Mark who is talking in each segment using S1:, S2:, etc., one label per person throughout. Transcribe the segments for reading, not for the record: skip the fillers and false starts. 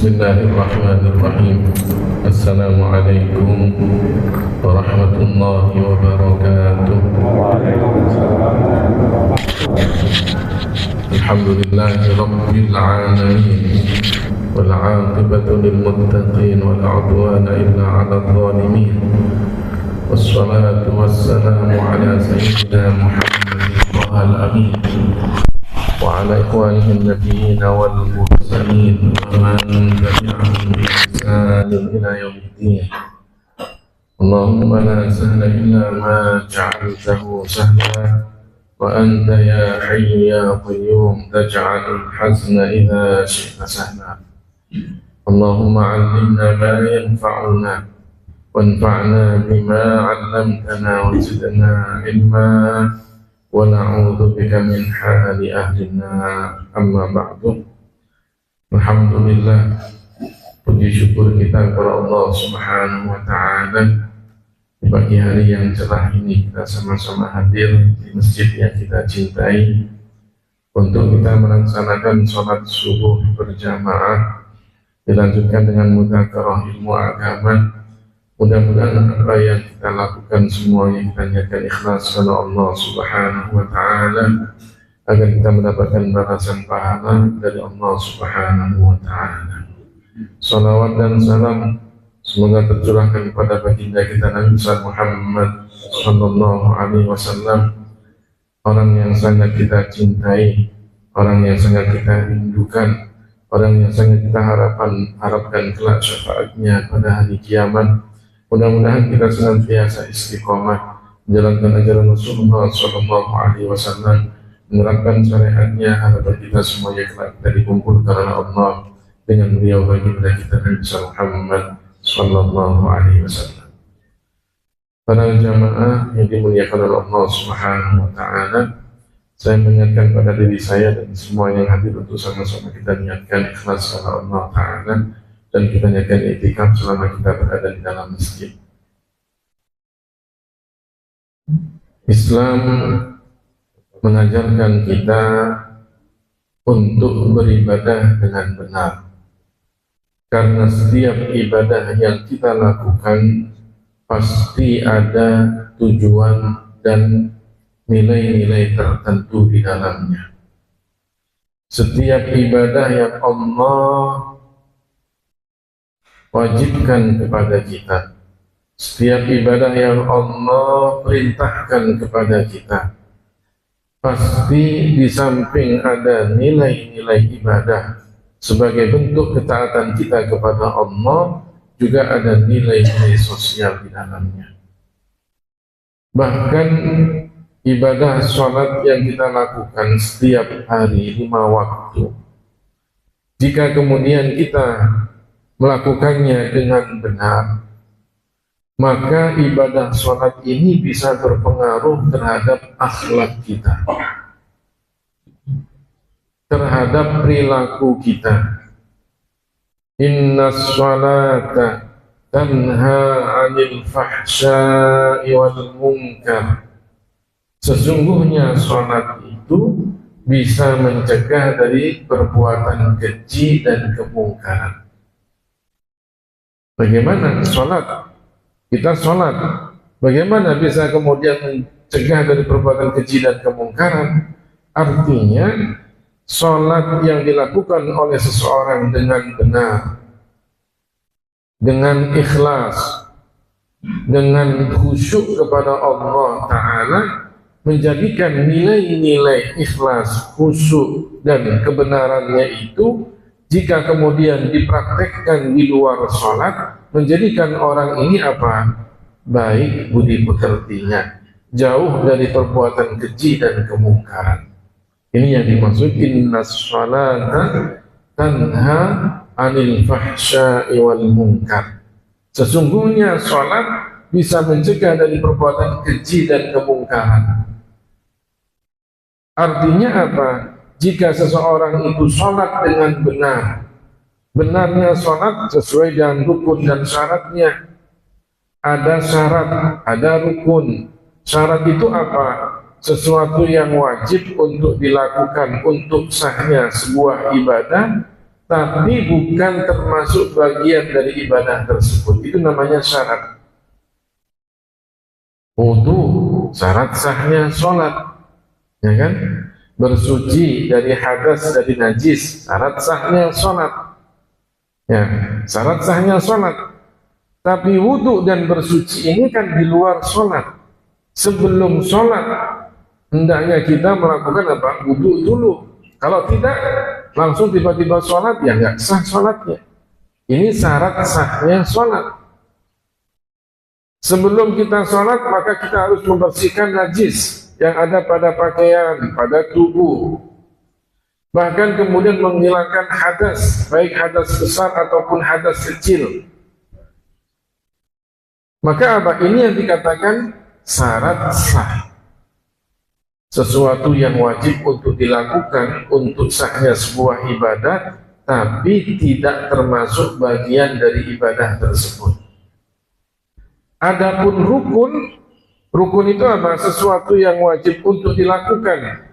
S1: Bismillahirrahmanirrahim. Assalamualaikum warahmatullahi wabarakatuh. Alhamdulillahi rabbil alamin. Wal 'aqibatu lil muttaqin wal 'udwana illa 'alal zalimin. Wassalatu wassalamu ala sayyidina Muhammadin al amin wa ala ikhwanihi an-nabiyyin wal mursalin wa man tabi'ahum bi ihsan ila yaumiddin. Allahumma la sahla illa ma ja'altahu sahla wa anta ya hayyu ya qayyum taj'alul hazna idza syi'ta sahla. Allahumma 'allimna ma yanfa'una wanfa'na bima 'allamtana wa zidna ilma wa na'udzu bika min hali ahli nar. Amma ba'du. Alhamdulillah, puji syukur kita kepada Allah Subhanahu wa taala di pagi hari yang cerah ini kita sama-sama hadir di masjid yang kita cintai untuk kita melaksanakan sholat subuh berjamaah, dilanjutkan dengan mudzakarah ilmu agama. Mudah-mudahan apa yang kita lakukan semuanya kita niatkan ikhlas karena Allah Subhanahu wa taala, agar kita mendapatkan balasan pahala dari Allah Subhanahu wa taala. Salawat dan salam semoga tercurahkan kepada baginda kita Nabi Muhammad sallallahu alaihi wasallam, orang yang sangat kita cintai, orang yang sangat kita rindukan, orang yang sangat kita harapkan kelak syafaatnya pada hari kiamat. Mudah-mudahan kita senantiasa istiqomah menjalankan ajaran Rasulullah sallallahu alaihi wasallam, menerapkan syariatnya agar kita semuanya kelak kita dikumpul karena Allah dengan beliau baginda kita Nabi Muhammad sallallahu alaihi wasallam. Para jamaah yang dimuliakan oleh Allah Subhanahu wa taala, saya mengingatkan pada diri saya dan semua yang hadir untuk sama-sama kita niatkan ikhlas karena Allah taala, dan kita niatkan i'tikaf selama kita berada di dalam masjid. Islam mengajarkan kita untuk beribadah dengan benar, karena setiap ibadah yang kita lakukan pasti ada tujuan dan nilai-nilai tertentu di dalamnya. Setiap ibadah yang Allah wajibkan kepada kita, setiap ibadah yang Allah perintahkan kepada kita, pasti di samping ada nilai-nilai ibadah sebagai bentuk ketaatan kita kepada Allah, juga ada nilai-nilai sosial di dalamnya. Bahkan ibadah sholat yang kita lakukan setiap hari 5 waktu, jika kemudian kita melakukannya dengan benar, maka ibadah sholat ini bisa berpengaruh terhadap akhlak kita, terhadap perilaku kita. Inna sholata tanha 'anil fahsya'i wal munkar. Sesungguhnya sholat itu bisa mencegah dari perbuatan keji dan kemungkaran. Bagaimana sholat? Kita sholat, bagaimana bisa kemudian mencegah dari perbuatan keji dan kemungkaran? Artinya, sholat yang dilakukan oleh seseorang dengan benar, dengan ikhlas, dengan khusyuk kepada Allah Ta'ala, menjadikan nilai-nilai ikhlas, khusyuk, dan kebenarannya itu jika kemudian dipraktekkan di luar sholat, menjadikan orang ini apa? Baik budi pekertinya, jauh dari perbuatan keji dan kemungkaran. Ini yang dimaksud inna sholata tanha 'anil fahsya'i wal munkar. Sesungguhnya sholat bisa mencegah dari perbuatan keji dan kemungkaran. Artinya apa? Jika seseorang itu sholat dengan benar, benarnya sholat sesuai dengan rukun dan syaratnya. Ada syarat, ada rukun. Syarat itu apa? Sesuatu yang wajib untuk dilakukan untuk sahnya sebuah ibadah, tapi bukan termasuk bagian dari ibadah tersebut. Itu namanya syarat. Wudu, syarat sahnya sholat, ya kan? Bersuci dari hadas, dari najis, syarat sahnya sholat, ya, syarat sahnya sholat. Tapi wudu dan bersuci ini kan di luar sholat. Sebelum sholat hendaknya kita melakukan apa? Wudu dulu. Kalau tidak, langsung tiba-tiba sholat, ya nggak sah sholatnya. Ini syarat sahnya sholat. Sebelum kita sholat, maka kita harus membersihkan najis yang ada pada pakaian, pada tubuh. Bahkan kemudian menghilangkan hadas, baik hadas besar ataupun hadas kecil. Maka apa? Ini yang dikatakan syarat sah. Sesuatu yang wajib untuk dilakukan untuk sahnya sebuah ibadah, tapi tidak termasuk bagian dari ibadah tersebut. Adapun rukun itu apa? Sesuatu yang wajib untuk dilakukan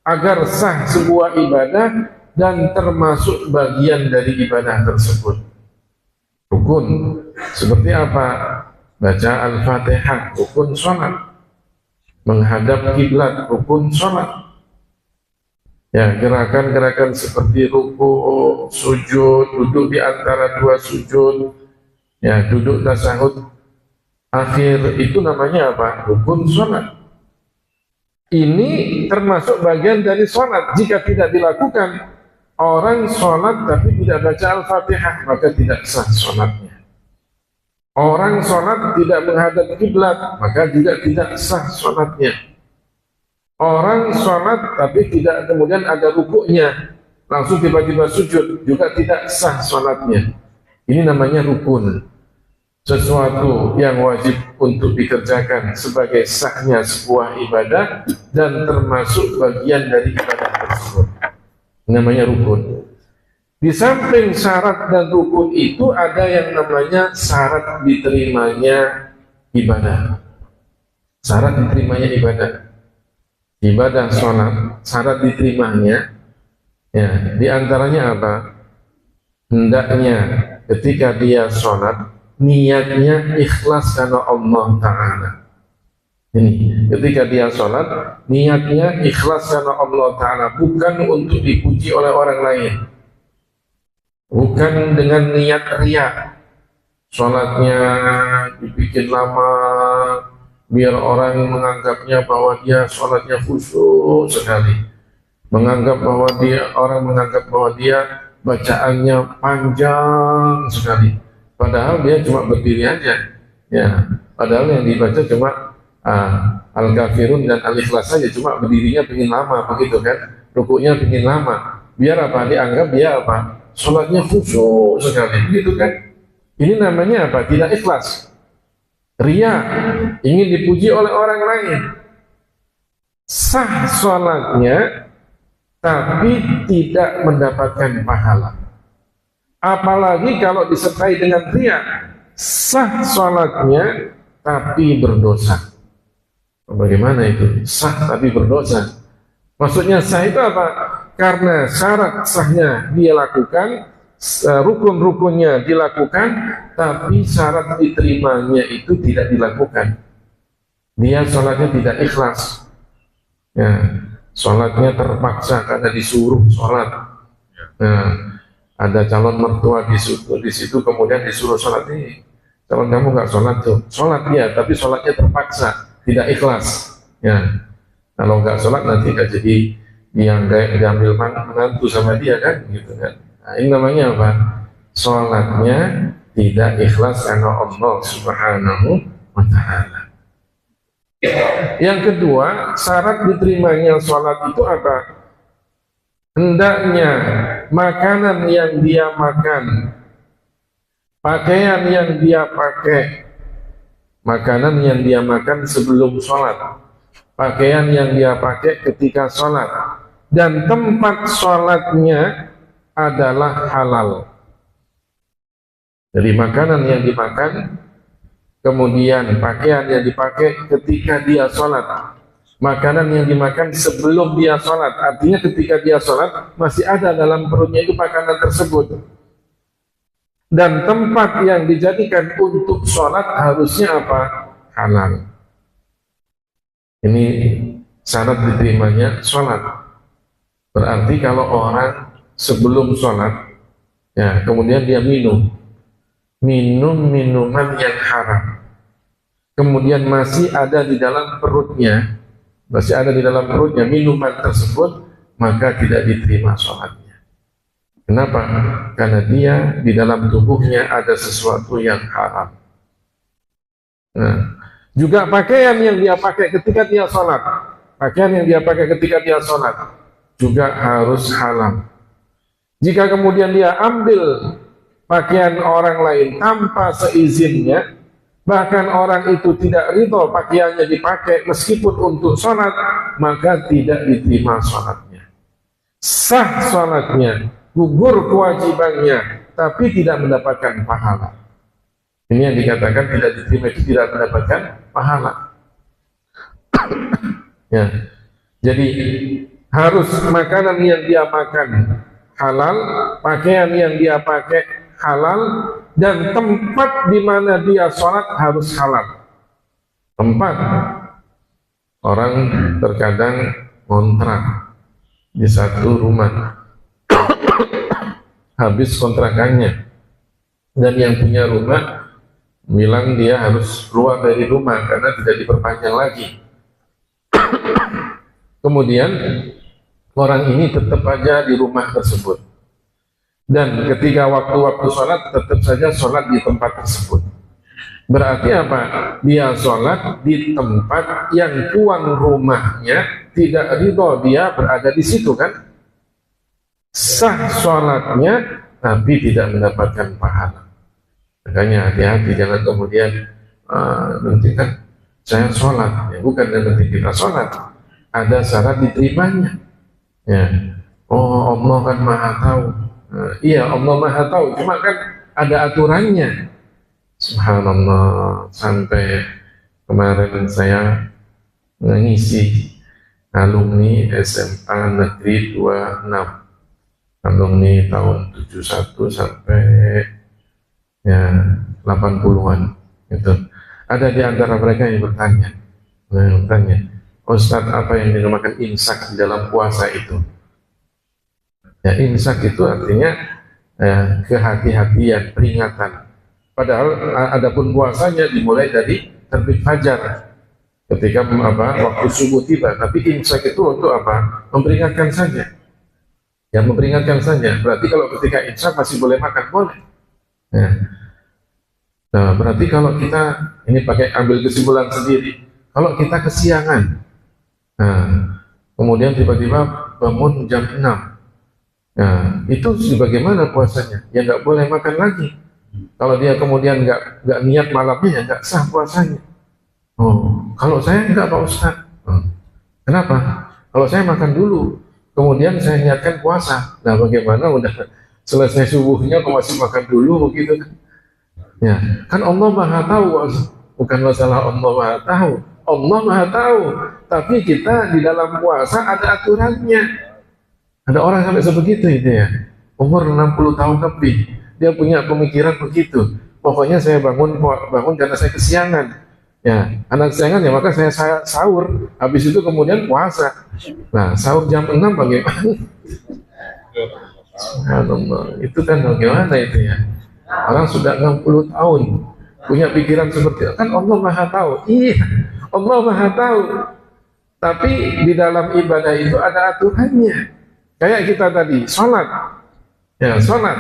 S1: agar sah sebuah ibadah dan termasuk bagian dari ibadah tersebut. Rukun seperti apa? Baca Al-Fatihah, rukun sholat. Menghadap kiblat, rukun sholat. Ya, gerakan-gerakan seperti ruku, sujud, duduk di antara dua sujud, ya, duduk tasyahud akhir, itu namanya apa? Rukun sholat. Ini termasuk bagian dari sholat. Jika tidak dilakukan, orang sholat tapi tidak baca Al-Fatihah, maka tidak sah sholatnya. Orang sholat tidak menghadap kiblat, maka juga tidak sah sholatnya. Orang sholat tapi tidak kemudian ada rukuknya, langsung tiba-tiba sujud, juga tidak sah sholatnya. Ini namanya rukun. Sesuatu yang wajib untuk dikerjakan sebagai sahnya sebuah ibadah dan termasuk bagian dari ibadah tersebut. Namanya rukun. Di samping syarat dan rukun itu ada yang namanya syarat diterimanya ibadah. Syarat diterimanya ibadah. Ibadah sholat, syarat diterimanya, ya, diantaranya apa? Hendaknya ketika dia sholat, niatnya ikhlas karena Allah Ta'ala. Ini, ketika dia sholat, niatnya ikhlas karena Allah Ta'ala, bukan untuk dipuji oleh orang lain, bukan dengan niat riya. Sholatnya dibikin lama biar orang menganggapnya bahwa dia sholatnya khusyuk sekali, orang menganggap bahwa dia bacaannya panjang sekali. Padahal dia cuma berdiri aja, ya. Padahal yang dibaca cuma Al-Kafirun dan Al-Ikhlas saja, cuma berdirinya pengin lama, begitu kan? Rukuknya pengin lama. Biar apa? Dianggap dia apa? Sholatnya khusyuk sekali, begitu kan? Ini namanya apa? Tidak ikhlas. Ria, ingin dipuji oleh orang lain. Sah sholatnya, tapi tidak mendapatkan pahala. Apalagi kalau disertai dengan ria, sah sholatnya tapi berdosa. Bagaimana itu? Sah tapi berdosa. Maksudnya sah itu apa? Karena syarat sahnya dia lakukan, rukun-rukunnya dilakukan, tapi syarat diterimanya itu tidak dilakukan. Dia sholatnya tidak ikhlas. Ya, sholatnya terpaksa karena disuruh sholat. Nah, ada calon mertua di situ kemudian disuruh sholat, nih calon kamu nggak sholat tuh, sholat ya, tapi sholatnya terpaksa, tidak ikhlas. Ya, kalau nggak sholat nanti nggak jadi yang diambil menantu sama dia kan, gitu kan. Nah, ini namanya apa? Sholatnya tidak ikhlas karena Allah Subhanahu wa Ta'ala. Yang kedua, syarat diterimanya sholat itu apa? Hendaknya makanan yang dia makan, pakaian yang dia pakai, makanan yang dia makan sebelum sholat, pakaian yang dia pakai ketika sholat, dan tempat sholatnya adalah halal. Jadi makanan yang dimakan, kemudian pakaian yang dipakai ketika dia sholat, makanan yang dimakan sebelum dia sholat. Artinya ketika dia sholat masih ada dalam perutnya itu makanan tersebut. Dan tempat yang dijadikan untuk sholat harusnya apa? Halal. Ini syarat diterimanya sholat. Berarti kalau orang sebelum sholat, ya kemudian dia minum minuman yang haram, kemudian masih ada di dalam perutnya, minuman tersebut, maka tidak diterima sholatnya. Kenapa? Karena dia di dalam tubuhnya ada sesuatu yang haram. Nah, juga pakaian yang dia pakai ketika dia sholat, juga harus halal. Jika kemudian dia ambil pakaian orang lain tanpa seizinnya, bahkan orang itu tidak ridho pakaiannya dipakai meskipun untuk sholat, maka tidak diterima sholatnya. Sah sholatnya, gugur kewajibannya, tapi tidak mendapatkan pahala. Ini yang dikatakan tidak diterima, tidak mendapatkan pahala. Ya. Jadi harus makanan yang dia makan halal, pakaian yang dia pakai halal, dan tempat di mana dia sholat harus halal. Tempat, orang terkadang kontrak di satu rumah, habis kontrakannya, dan yang punya rumah bilang dia harus keluar dari rumah karena tidak diperpanjang lagi. Kemudian orang ini tetap aja di rumah tersebut, dan ketika waktu-waktu sholat tetap saja sholat di tempat tersebut. Berarti apa? Dia sholat di tempat yang tuan rumahnya tidak ridho dia berada di situ, kan? Sah sholatnya, tapi tidak mendapatkan pahala. Makanya hati-hati, jangan kemudian nanti kan saya sholat, ya bukan nanti kita sholat, ada syarat diterimanya. Ya, oh Allah kan maha tahu. Iya, Allah maha tahu, cuma kan ada aturannya. Subhanallah, sampai kemarin saya mengisi alumni SMA Negeri 26, alumni tahun 71 sampai ya 80-an gitu. Ada di antara mereka yang bertanya, Ustadz, apa yang dinamakan imsak di dalam puasa itu? Ya, imsak itu artinya kehati-hatian, peringatan. Padahal adapun puasanya dimulai dari terbit fajar ketika waktu subuh tiba. Tapi imsak itu untuk apa? Memperingatkan saja. Ya, memperingatkan saja. Berarti kalau ketika imsak masih boleh makan, boleh. Ya. Nah, berarti kalau kita ini pakai ambil kesimpulan sendiri. Kalau kita kesiangan, nah, kemudian tiba-tiba bangun jam 6, nah, itu bagaimana puasanya? Ya nggak boleh makan lagi. Kalau dia kemudian nggak niat malamnya, ya nggak sah puasanya. Oh, kalau saya nggak, Pak Ustadz. Kenapa? Kalau saya makan dulu, kemudian saya niatkan puasa. Nah, bagaimana udah selesai subuhnya kok masih makan dulu begitu kan? Ya, kan Allah maha tahu, bukan masalah Allah maha tahu. Allah maha tahu, tapi kita di dalam puasa ada aturannya. Ada orang sampai sebegitu itu ya, umur 60 tahun lebih, dia punya pemikiran begitu. Pokoknya saya bangun karena saya kesiangan. Ya, anak kesiangan ya maka saya sahur, habis itu kemudian puasa. Nah, sahur jam 6 bagaimana? Itu kan bagaimana itu ya? Orang sudah 60 tahun punya pikiran seperti itu. Kan Allah maha tahu. Iya, Allah maha tahu. Tapi di dalam ibadah itu ada aturannya. Kayak kita tadi, sholat. Ya, sholat.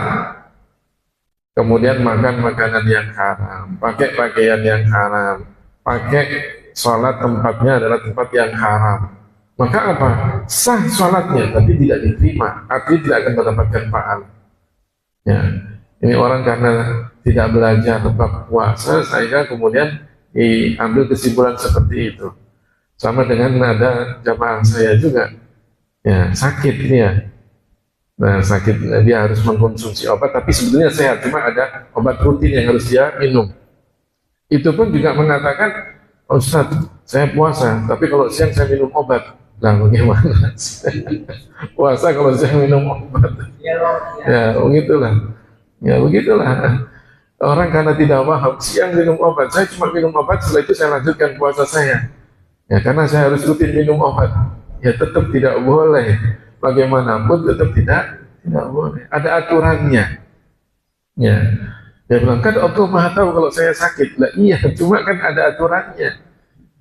S1: Kemudian makan makanan yang haram, pakai pakaian yang haram, pakai sholat tempatnya adalah tempat yang haram. Maka apa? Sah sholatnya, tapi tidak diterima. Artinya tidak akan mendapatkan pahala. Ya. Ini orang karena tidak belajar bab puasa, sehingga kemudian diambil kesimpulan seperti itu. Sama dengan ada jamaah saya juga, ya sakit dia. Nah, sakit dia harus mengkonsumsi obat, tapi sebetulnya sehat, cuma ada obat rutin yang harus dia minum. Itu pun juga mengatakan, Ustadz, saya puasa, tapi kalau siang saya minum obat. Nah, bagaimana? Puasa kalau siang minum obat. Ya, begitulah. Ya, begitulah. Orang karena tidak paham, siang minum obat, saya cuma minum obat, setelah itu saya lanjutkan puasa saya. Ya, karena saya harus rutin minum obat. Ya, tetap tidak boleh. Bagaimanapun tetap tidak boleh. Ada aturannya. Ya, dia bilang kan Allah Maha tahu kalau saya sakit. Lah iya, cuma kan ada aturannya.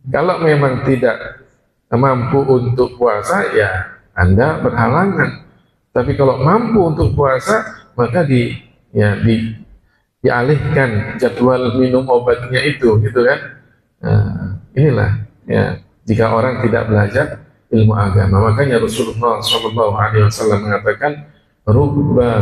S1: Kalau memang tidak mampu untuk puasa, ya Anda berhalangan. Tapi kalau mampu untuk puasa, maka dialihkan jadwal minum obatnya itu, gitu kan? Nah, inilah ya jika orang tidak belajar ilmu agama. Makanya Rasulullah SAW mengatakan, "Rubba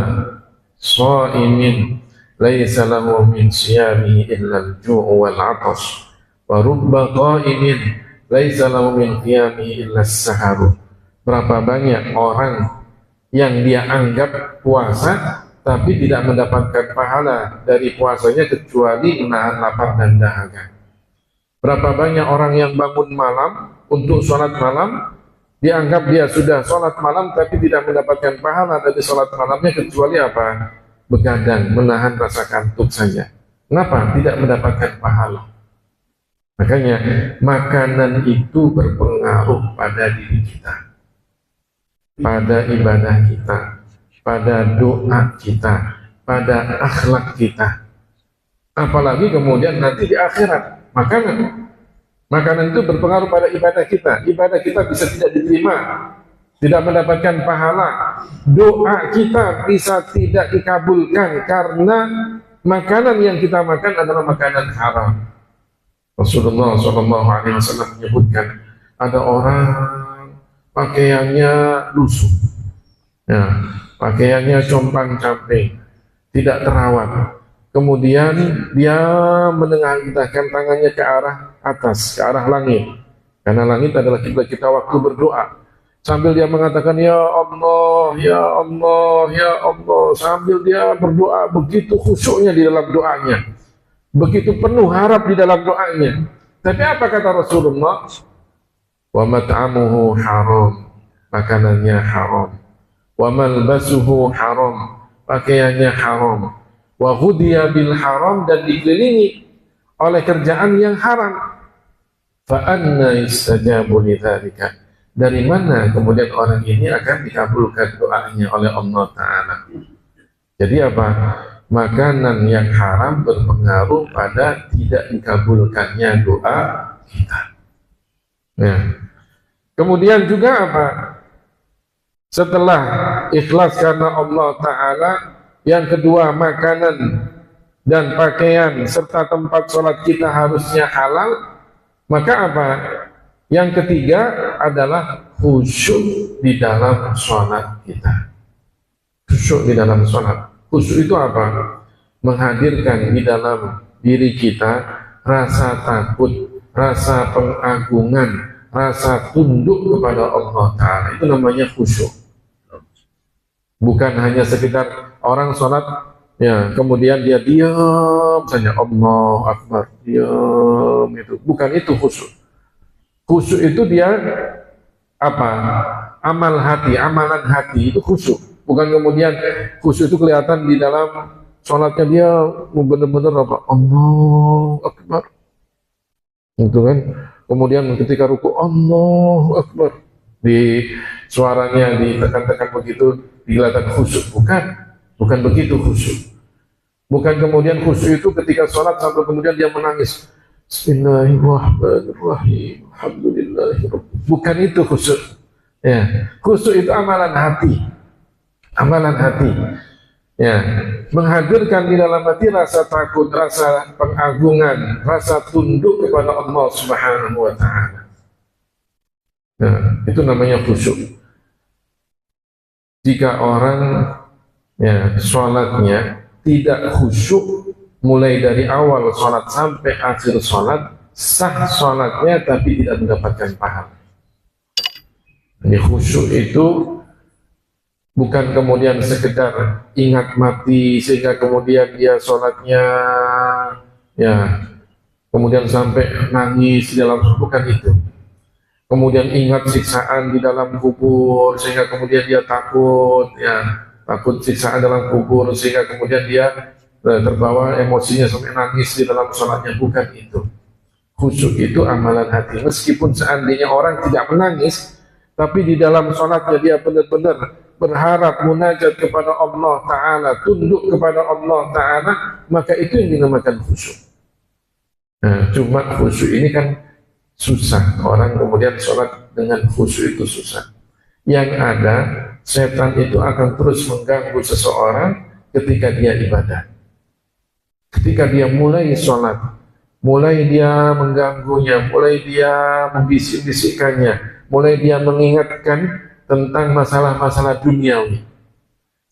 S1: shaimin laisa lahu min siyamihi illa al-ju' wal 'atash, wa rubba qa'imin laisa lahu min qiyamihi illa as-sahar." Berapa banyak orang yang dia anggap puasa tapi tidak mendapatkan pahala dari puasanya kecuali menahan lapar dan dahaga. Berapa banyak orang yang bangun malam untuk sholat malam, dianggap dia sudah sholat malam tapi tidak mendapatkan pahala dari sholat malamnya kecuali apa? Begadang, menahan rasa kantuk saja. Kenapa? Tidak mendapatkan pahala. Makanya makanan itu berpengaruh pada diri kita, pada ibadah kita, pada doa kita, pada akhlak kita. Apalagi kemudian nanti di akhirat, makanan itu berpengaruh pada ibadah kita. Ibadah kita bisa tidak diterima, tidak mendapatkan pahala. Doa kita bisa tidak dikabulkan karena makanan yang kita makan adalah makanan haram. Rasulullah SAW menyebutkan ada orang pakaiannya lusuh, ya, pakaiannya compang-camping, tidak terawat. Kemudian dia menengadahkan tangannya ke arah atas, ke arah langit, karena langit adalah kiblat kita waktu berdoa. Sambil dia mengatakan ya Allah, ya Allah, ya Allah, sambil dia berdoa begitu khusyuknya di dalam doanya, begitu penuh harap di dalam doanya. Tapi apa kata Rasulullah? Wa mat'amuhu haram, makanannya haram. Wa malbasuhu haram, pakaiannya haram. Wa hudiya bil haram, dan dikelilingi oleh kerjaan yang haram. Fa anna istajabu lidzalika, dari mana kemudian orang ini akan dikabulkan doanya oleh Allah Ta'ala? Jadi apa? Makanan yang haram berpengaruh pada tidak dikabulkannya doa kita. Nah, kemudian juga apa? Setelah ikhlas karena Allah Ta'ala, yang kedua makanan dan pakaian serta tempat sholat kita harusnya halal. Maka apa? Yang ketiga adalah khusyuk di dalam sholat kita. Khusyuk di dalam sholat. Khusyuk itu apa? Menghadirkan di dalam diri kita rasa takut, rasa pengagungan, rasa tunduk kepada Allah Ta'ala. Itu namanya khusyuk. Bukan hanya sekedar orang sholat, ya, kemudian dia diam saja, Allah Akbar, diam, itu. Bukan itu khusyuk. Khusyuk itu dia apa? Amal hati, amalan hati itu khusyuk. Bukan kemudian khusyuk itu kelihatan di dalam sholatnya dia benar-benar apa? Allah Akbar. Itu kan. Kemudian ketika ruku Allah Akbar, di suaranya ditekan-tekan begitu, kelihatan khusyuk. Bukan begitu khusyuk. Bukan kemudian khusyuk itu ketika sholat sampai kemudian dia menangis. Bismillahirrahmanirrahim. Alhamdulillahirrahmanirrahim. Bukan itu khusyuk. Ya, khusyuk itu amalan hati. Amalan hati. Ya, menghadirkan di dalam hati rasa takut, rasa pengagungan, rasa tunduk kepada Allah Subhanahu wa Ta'ala. Nah, itu namanya khusyuk. Jika orang ya sholatnya tidak khusyuk mulai dari awal sholat sampai akhir sholat, sah sholatnya tapi tidak mendapatkan pahala. Jadi khusyuk itu bukan kemudian sekedar ingat mati sehingga kemudian dia sholatnya ya kemudian sampai nangis di dalam bukan itu. Kemudian ingat siksaan di dalam kubur sehingga kemudian dia takut, ya takut siksaan dalam kubur sehingga kemudian dia terbawa emosinya sampai nangis di dalam sholatnya, bukan itu. Khusyuk itu amalan hati. Meskipun seandainya orang tidak menangis, tapi di dalam sholatnya dia benar-benar berharap munajat kepada Allah Ta'ala, tunduk kepada Allah Ta'ala, maka itu yang dinamakan khusyuk. Nah, cuma khusyuk ini kan susah. Orang kemudian sholat dengan khusyuk itu susah. Yang ada, setan itu akan terus mengganggu seseorang ketika dia ibadah. Ketika dia mulai sholat, mulai dia mengganggunya, mulai dia membisik-bisikkannya, mulai dia mengingatkan tentang masalah-masalah duniawi.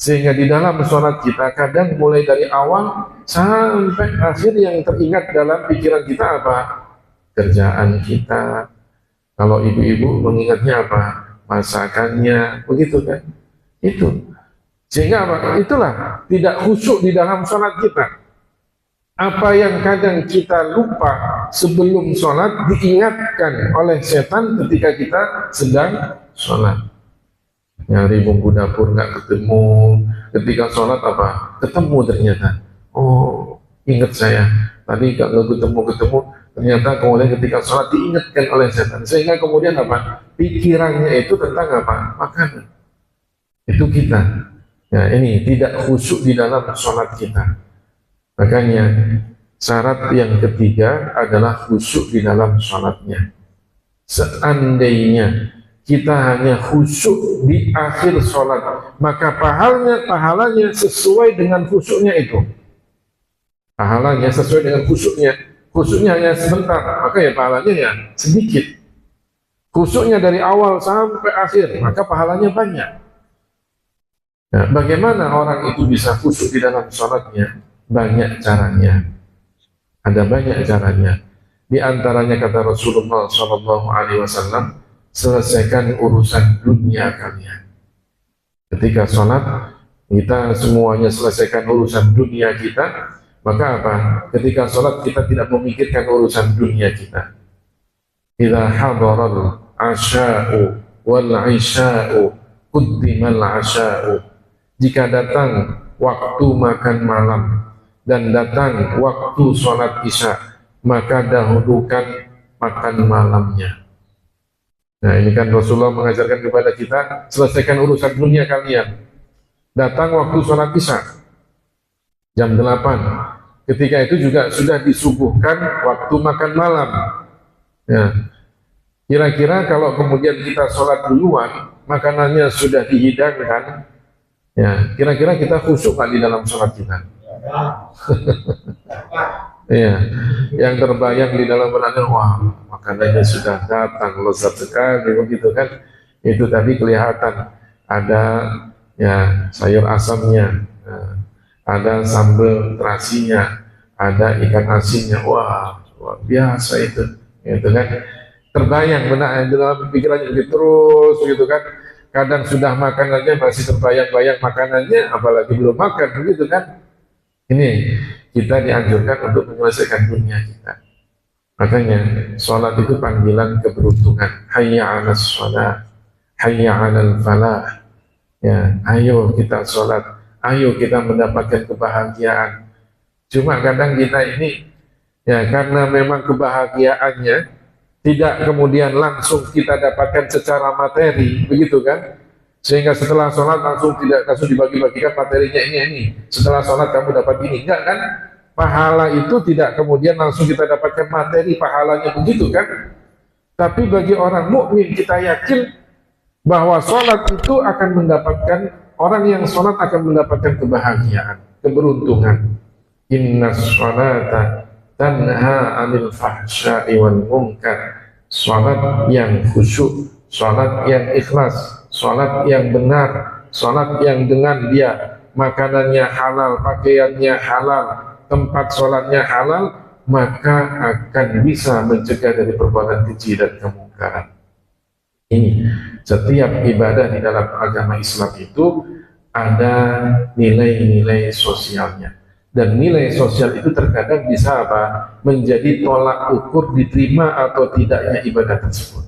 S1: Sehingga di dalam sholat kita kadang mulai dari awal sampai akhir yang teringat dalam pikiran kita apa? Kerjaan kita. Kalau ibu-ibu mengingatnya apa? Masakannya, begitu kan? Itu. Sehingga apa? Itulah tidak khusyuk di dalam sholat kita. Apa yang kadang kita lupa sebelum sholat diingatkan oleh setan ketika kita sedang sholat. Nyari bumbu dapur nggak ketemu, ketika sholat apa? Ketemu ternyata. Oh, ingat saya. Tadi nggak ketemu, ternyata kemudian ketika sholat diingatkan oleh setan. Sehingga kemudian apa? Pikirannya itu tentang apa? Makanan. Itu kita. Ya, ini tidak khusyuk di dalam sholat kita. Makanya syarat yang ketiga adalah khusyuk di dalam sholatnya. Seandainya kita hanya khusyuk di akhir sholat, maka pahalanya sesuai dengan khusyuknya itu. Pahalanya sesuai dengan khusyuknya. Khusyuknya hanya sebentar, maka ya pahalanya ya sedikit. Khusyuknya dari awal sampai akhir, maka pahalanya banyak. Nah, bagaimana orang itu bisa khusyuk di dalam sholatnya? Banyak caranya. Ada banyak caranya. Di antaranya kata Rasulullah SAW, selesaikan urusan dunia kalian. Ketika sholat, kita semuanya selesaikan urusan dunia kita, maka apa? Ketika sholat kita tidak memikirkan urusan dunia kita. Idza hadaral asya'u wal 'isya'u quddimal 'asya'u. Jika datang waktu makan malam dan datang waktu sholat isya, maka dahulukan makan malamnya. Nah, ini kan Rasulullah mengajarkan kepada kita, selesaikan urusan dunia kalian. Datang waktu sholat isya, jam 8. Ketika itu juga sudah disuguhkan waktu makan malam. Ya. Kira-kira kalau kemudian kita sholat duluan, makanannya sudah dihidangkan, ya, kira-kira kita khusyuk di dalam sholat kita? Iya, yang terbayang di dalam benaknya, wah makanannya sudah datang, lezat sekali, begitu kan? Itu tadi kelihatan ada ya sayur asamnya, ada sambal terasinya, ada ikan asinnya, wah luar biasa itu, gitu kan? Terbayang benak di dalam pikirannya begitu terus, gitu kan? Kadang sudah makan aja masih terbayang-bayang makanannya, apalagi belum makan, begitu kan? Ini kita dianjurkan untuk menyelesaikan dunia kita. Makanya sholat itu panggilan keberuntungan. Hayya 'alas sholat, hayya 'alal falah. Ya, ayo kita sholat, ayo kita mendapatkan kebahagiaan. Cuma kadang kita ini, ya karena memang kebahagiaannya tidak kemudian langsung kita dapatkan secara materi, begitu kan? Sehingga setelah sholat langsung dibagi-bagikan materinya ini. Setelah sholat kamu dapat ini, enggak kan? Pahala itu tidak kemudian langsung kita dapatkan materi pahalanya, begitu kan? Tapi bagi orang mukmin kita yakin bahwa sholat itu akan mendapatkan, orang yang sholat akan mendapatkan kebahagiaan, keberuntungan. Inna sholata tanha 'anil fahsya'i wal munkar. Sholat yang khusyuk, sholat yang ikhlas, sholat yang benar, sholat yang dengan dia makanannya halal, pakaiannya halal, tempat sholatnya halal, maka akan bisa mencegah dari perbuatan keji dan kemungkaran. Ini setiap ibadah di dalam agama Islam itu ada nilai-nilai sosialnya. Dan nilai sosial itu terkadang bisa apa? Menjadi tolak ukur diterima atau tidaknya ibadah tersebut.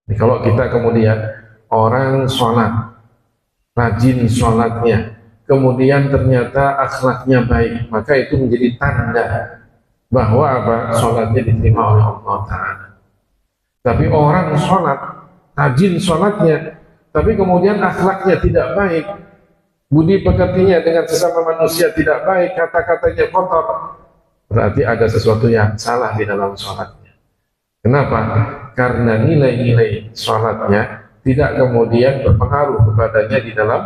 S1: Jadi, kalau kita kemudian orang sholat, rajin sholatnya, kemudian ternyata akhlaknya baik, maka itu menjadi tanda bahwa apa? Sholatnya diterima oleh Allah Ta'ala. Tapi orang sholat, rajin sholatnya, tapi kemudian akhlaknya tidak baik, budi pekertinya dengan sesama manusia tidak baik, kata-katanya kotor, berarti ada sesuatu yang salah di dalam sholatnya. Kenapa? Karena nilai-nilai sholatnya tidak kemudian berpengaruh kepadanya di dalam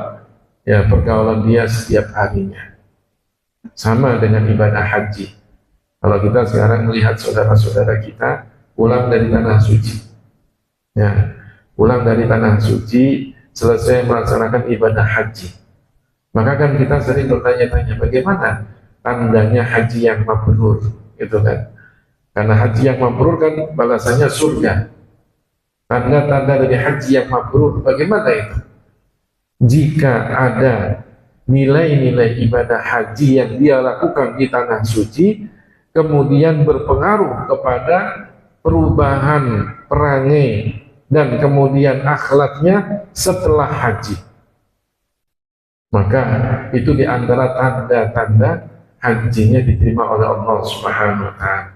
S1: pergaulan dia setiap harinya. Sama dengan ibadah haji. Kalau kita sekarang melihat saudara-saudara kita pulang dari tanah suci, pulang dari tanah suci selesai melaksanakan ibadah haji, maka kan kita sering bertanya-tanya bagaimana tandanya haji yang mabrur, gitu kan? Karena haji yang mabrur kan balasannya surga. Tanda-tanda dari haji yang mabrur bagaimana itu? Jika ada nilai-nilai ibadah haji yang dia lakukan di tanah suci, kemudian berpengaruh kepada perubahan perangai dan kemudian akhlaknya setelah haji, maka itu di antara tanda-tanda hajinya diterima oleh Allah Subhanahu wa Ta'ala.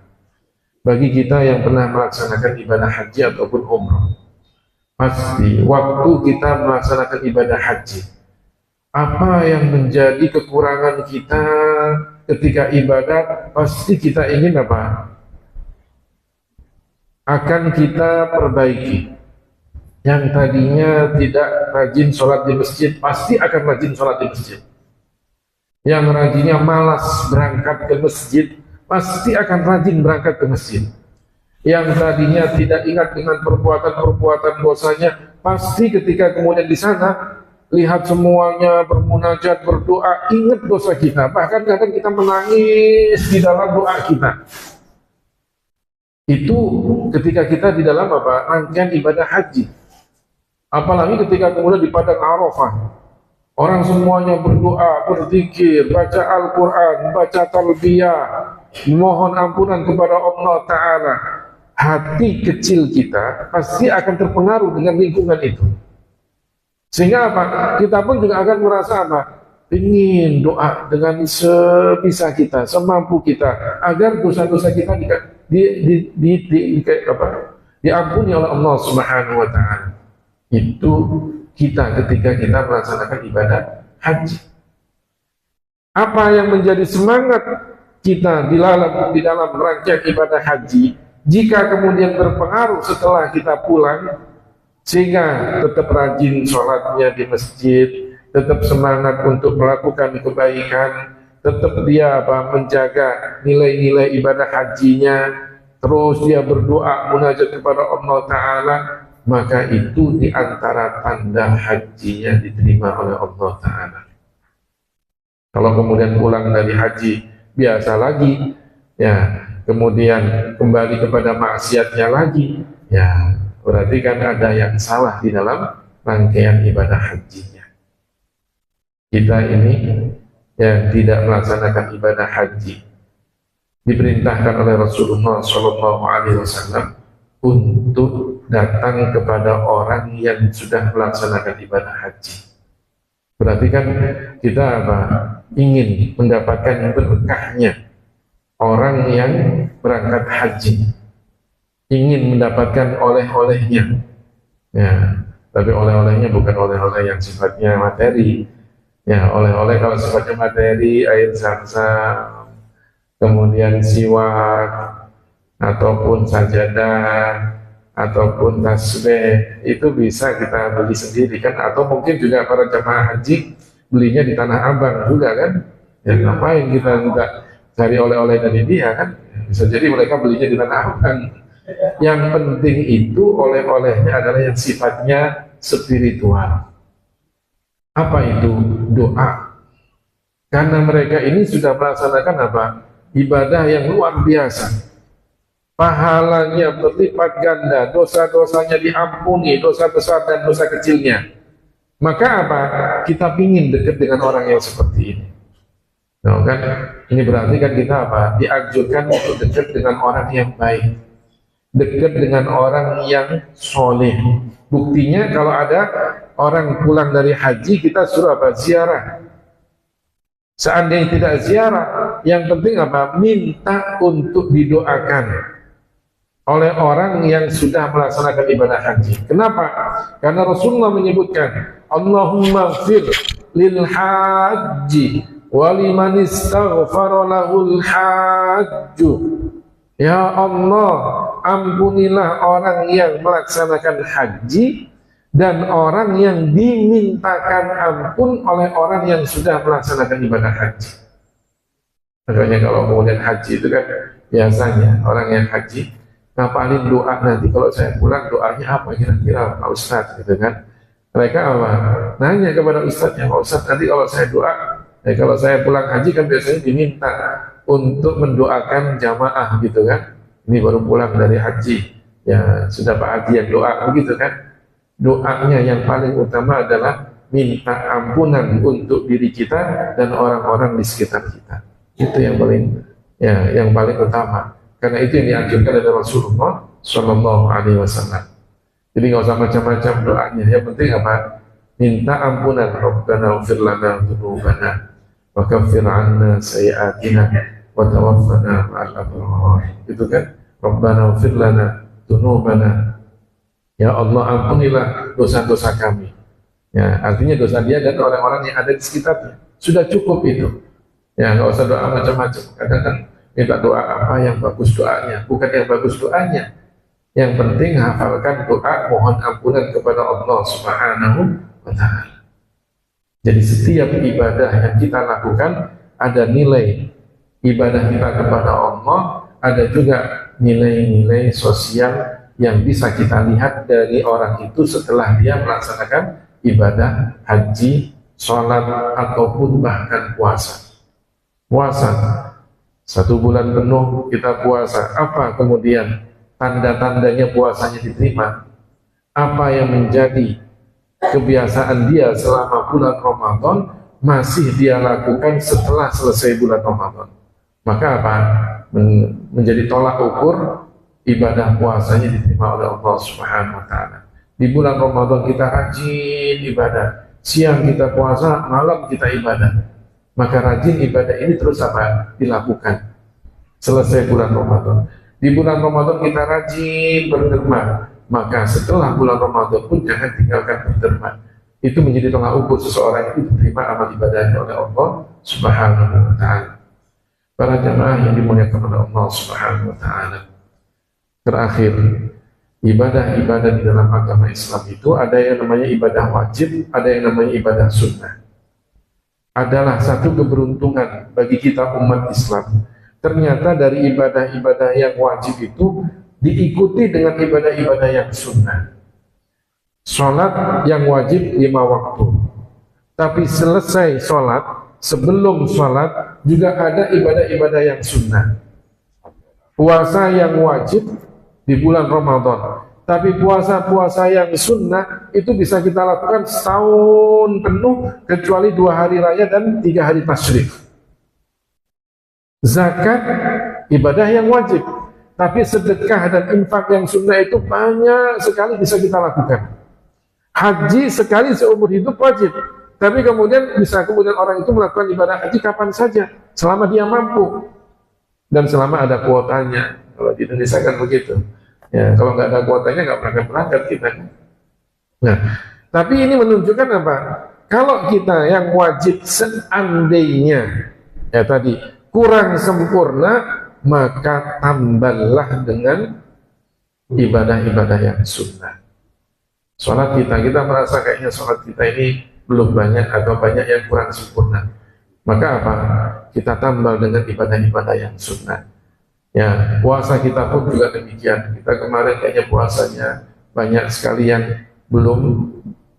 S1: Bagi kita yang pernah melaksanakan ibadah haji ataupun umrah, pasti waktu kita melaksanakan ibadah haji, apa yang menjadi kekurangan kita ketika ibadah, pasti kita ingin apa? Akan kita perbaiki. Yang tadinya tidak rajin sholat di masjid, pasti akan rajin sholat di masjid. Yang rajinnya malas berangkat ke masjid, pasti akan rajin berangkat ke masjid. Yang tadinya tidak ingat dengan perbuatan-perbuatan dosanya, pasti ketika kemudian di sana lihat semuanya bermunajat, berdoa, ingat dosa kita. Bahkan kadang kita menangis di dalam doa kita. Itu ketika kita di dalam apa? Rangkaian ibadah haji. Apalagi ketika kemudian di padang Arafah, orang semuanya berdoa, berzikir, baca Al-Quran, baca talbiyah, mohon ampunan kepada Allah Ta'ala. Hati kecil kita pasti akan terpengaruh dengan lingkungan itu. Sehingga apa? Kita pun juga akan merasa apa? Ingin doa dengan sebisa kita, semampu kita, agar dosa-dosa kita diampuni oleh Allah Subhanahu wa Ta'ala. Itu kita ketika kita melaksanakan ibadah haji. Apa yang menjadi semangat kita di dalam rangkaian ibadah haji, jika kemudian berpengaruh setelah kita pulang, sehingga tetap rajin sholatnya di masjid, tetap semangat untuk melakukan kebaikan, tetap dia menjaga nilai-nilai ibadah hajinya, terus dia berdoa munajat kepada Allah Ta'ala, maka itu di antara tanda hajinya diterima oleh Allah Ta'ala. Kalau kemudian pulang dari haji biasa lagi, kemudian kembali kepada maksiatnya lagi, berarti kan ada yang salah di dalam rangkaian ibadah hajinya. Kita ini yang tidak melaksanakan ibadah haji diperintahkan oleh Rasulullah SAW untuk datang kepada orang yang sudah melaksanakan ibadah haji. Berarti kan kita ingin mendapatkan berkahnya orang yang berangkat haji, ingin mendapatkan oleh-olehnya. Tapi oleh-olehnya bukan oleh-oleh yang sifatnya materi. Oleh-oleh kalau sifatnya materi, air zam-zam, kemudian siwak, ataupun sajadah, ataupun tasbih, itu bisa kita beli sendiri kan, atau mungkin juga para jamaah haji belinya di Tanah Abang juga kan. Ngapain kita minta cari oleh-oleh dari dia kan, bisa jadi mereka belinya di Tanah Abang. Yang penting itu oleh-olehnya adalah yang sifatnya spiritual. Apa itu? Doa. Karena mereka ini sudah melaksanakan ibadah yang luar biasa, pahalanya berlipat ganda, dosa-dosanya diampuni, dosa besar dan dosa kecilnya. Maka kita ingin dekat dengan orang yang seperti ini. Nah, kan ini berarti kan kita apa? Dianjurkan untuk dekat dengan orang yang baik, dekat dengan orang yang soleh. Buktinya kalau ada orang pulang dari haji, kita suruh apa? Ziarah. Seandainya tidak ziarah, yang penting apa? Minta untuk didoakan oleh orang yang sudah melaksanakan ibadah haji. Kenapa? Karena Rasulullah menyebutkan, Allahumma fir lil haji waliman istaghfara lahul hajju. Ya Allah, ampunilah orang yang melaksanakan haji dan orang yang dimintakan ampun oleh orang yang sudah melaksanakan ibadah haji. Makanya kalau kemudian haji itu kan biasanya orang yang haji ngapalin doa, nanti kalau saya pulang doanya apa kira-kira Pak Ustadz gitu kan. Mereka apa? Nanya kepada Ustadznya, Pak Ustadz nanti kalau saya doa, kalau saya pulang haji kan biasanya diminta untuk mendoakan jamaah gitu kan. Ini baru pulang dari haji, ya sudah Pak Haji yang doa begitu kan. Doanya yang paling utama adalah minta ampunan untuk diri kita dan orang-orang di sekitar kita. Itu yang paling utama. Karena itu yang dianjurkan oleh Rasulullah Shallallahu Alaihi Wasallam. Jadi nggak usah macam-macam doanya. Yang penting apa? Minta ampunan. Rabbana ighfir lana dzunubana wa kaffir 'anna sayyi'atina wa tawaffana ma'al abrar. Itu kan? Rabbana ighfir lana dzunubana. Ya Allah, ampunilah dosa-dosa kami. Ya, artinya dosa dia dan orang-orang yang ada di sekitarnya. Sudah cukup itu. Ya, nggak usah doa macam-macam. Kadang-kadang minta doa apa yang bagus doanya, bukan yang bagus doanya. Yang penting hafalkan doa mohon ampunan kepada Allah Subhanahu wa Ta'ala. Jadi setiap ibadah yang kita lakukan ada nilai ibadah kita kepada Allah, ada juga nilai-nilai sosial yang bisa kita lihat dari orang itu setelah dia melaksanakan ibadah haji, sholat, ataupun bahkan puasa. Puasa 1 bulan penuh kita puasa, apa kemudian tanda-tandanya puasanya diterima? Apa yang menjadi kebiasaan dia selama bulan Ramadan masih dia lakukan setelah selesai bulan Ramadan? Maka apa? Menjadi tolak ukur ibadah puasanya diterima oleh Allah Subhanahu wa Ta'ala. Di bulan Ramadan kita rajin ibadah, siang kita puasa, malam kita ibadah. Maka rajin ibadah ini terus apa? Dilakukan selesai bulan Ramadan. Di bulan Ramadan kita rajin berderma, maka setelah bulan Ramadan pun jangan tinggalkan berderma. Itu menjadi tolak ukur seseorang itu diterima amal ibadahnya oleh Allah Subhanahu wa Ta'ala. Para jamaah yang dimuliakan oleh Allah Subhanahu wa Ta'ala, terakhir, ibadah-ibadah di dalam agama Islam itu ada yang namanya ibadah wajib, ada yang namanya ibadah sunnah. Adalah satu keberuntungan bagi kita umat Islam. Ternyata dari ibadah-ibadah yang wajib itu diikuti dengan ibadah-ibadah yang sunnah. Sholat yang wajib 5 waktu. Tapi selesai sholat, sebelum sholat juga ada ibadah-ibadah yang sunnah. Puasa yang wajib di bulan Ramadan. Tapi puasa-puasa yang sunnah itu bisa kita lakukan setahun penuh kecuali 2 hari raya dan 3 hari tasyrik. Zakat ibadah yang wajib, tapi sedekah dan infak yang sunnah itu banyak sekali bisa kita lakukan. Haji sekali seumur hidup wajib, tapi kemudian orang itu melakukan ibadah haji kapan saja selama dia mampu dan selama ada kuotanya. Kalau di Indonesia kan begitu. Ya, kalau nggak ada kuotanya nggak berangkat kita. Nah, tapi ini menunjukkan apa? Kalau kita yang wajib seandainya ya tadi kurang sempurna, maka tambahlah dengan ibadah-ibadah yang sunnah. Sholat kita merasa kayaknya sholat kita ini belum banyak atau banyak yang kurang sempurna. Maka apa? Kita tambah dengan ibadah-ibadah yang sunnah. Ya, puasa kita pun juga demikian. Kita kemarin kayaknya puasanya banyak sekali yang belum